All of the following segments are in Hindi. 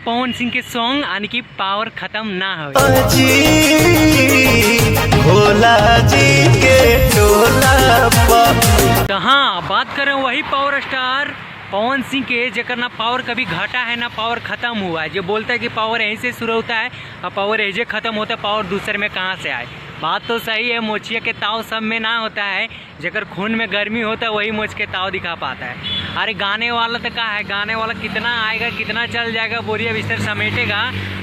पवन सिंह के सॉन्ग यानी कि पावर खत्म ना हो। भोला जी के टोला पर। तो हाँ, बात करें वही पावर स्टार पवन सिंह के, जेकर ना पावर कभी घटा है ना पावर खत्म हुआ है। जो बोलता है कि पावर यहीं से शुरू होता है और पावर यहीं से खत्म होता है, पावर दूसरे में कहाँ से आए। बात तो सही है, मोचिया के ताव सब में ना होता है। जेकर खून में गर्मी होता है वही मोच के ताव दिखा पाता है। अरे गाने वाला तो कहा है, गाने वाला कितना आएगा कितना चल जाएगा, बोरिया बिस्तर समेटेगा,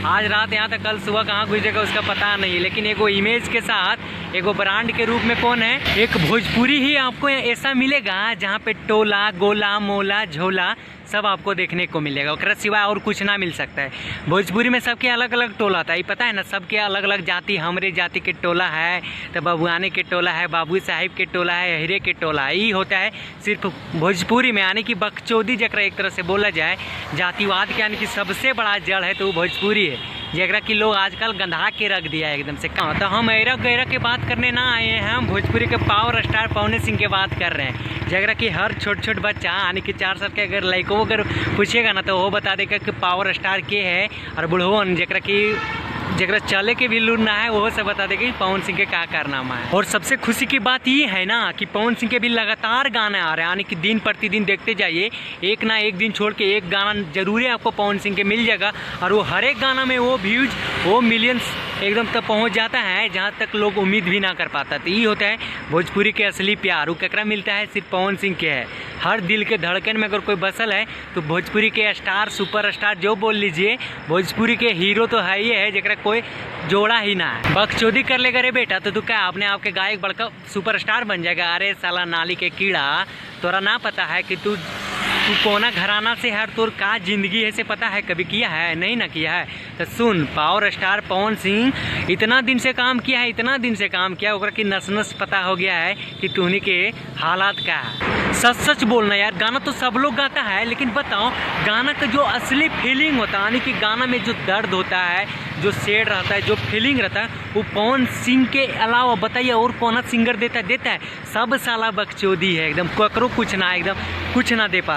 आज रात यहाँ तक कल सुबह कहाँ गुजरेगा उसका पता नहीं है। लेकिन एगो इमेज के साथ एगो ब्रांड के रूप में कौन है, एक भोजपुरी ही आपको ऐसा मिलेगा जहाँ पे टोला गोला मोला झोला सब आपको देखने को मिलेगा। ओकरा सिवाय और कुछ ना मिल सकता है। भोजपुरी में सबके अलग अलग टोला था, ये पता है ना, सबके अलग अलग जाति। हमरे जाति के टोला है तो बबुआने के टोला है, बाबू साहिब के टोला है, हीरे के टोला है। ये होता है सिर्फ भोजपुरी में, यानी कि बकचोदी जकरा एक तरह से बोला जाए, जातिवाद के यानी कि सबसे बड़ा जड़ है तो वो भोजपुरी है, जकरा कि लोग आजकल गंधा के रख दिया है एकदम से। कहाँ तो हम ऐरा गैरा के बात करने ना आए हैं, हम भोजपुरी के पावर स्टार पवन सिंह के बात कर रहे हैं। जकरा कि हर छोट छोट बच्चा यानी कि 4 साल के अगर लड़कों अगर पूछेगा ना तो वो बता देगा कि पावर स्टार के है, और बुढ़वन जकरा चले के भी लूर ना है वो सब बता देगा कि पवन सिंह के क्या कारनामा है। और सबसे खुशी की बात ये है ना कि पवन सिंह के भी लगातार गाने आ रहे हैं, यानी कि दिन प्रतिदिन देखते जाइए, एक ना एक दिन छोड़ के एक गाना जरूर आपको पवन सिंह के मिल जाएगा। और वो हर एक गाना में वो व्यूज वो मिलियंस एकदम तक पहुंच जाता है जहां तक लोग उम्मीद भी ना कर पाता। तो ये होता है भोजपुरी के असली प्यार। वो ककरा मिलता है, सिर्फ पवन सिंह के है। हर दिल के धड़कन में अगर कोई बसल है तो भोजपुरी के स्टार सुपर स्टार जो बोल लीजिए, भोजपुरी के हीरो तो है ही है, जरा कोई जोड़ा ही ना है। बकचोदी कर लेगा रे बेटा तो तू क्या अपने आप के गायक बड़का सुपरस्टार बन जाएगा। अरे साला नाली के कीड़ा, तोरा ना पता है कि तू कोना घराना से हर तोर का जिंदगी है से पता है, कभी किया है? नहीं ना किया है। तो सुन, पावर स्टार पवन सिंह इतना दिन से काम किया है, इतना दिन से काम किया, ओकरा की नस नस पता हो गया है कि तुहनी के हालात क्या है। सच सच बोलना यार, गाना तो सब लोग गाता है, लेकिन बताओ गाना का जो असली फीलिंग होता है, यानी कि गाना में जो दर्द होता है, जो शेड रहता है, जो फीलिंग रहता है, वो पवन सिंह के अलावा बताइए और कौन सिंगर देता है? सब साला बकचोदी है एकदम, ककरो कुछ ना, एकदम कुछ ना दे पाता।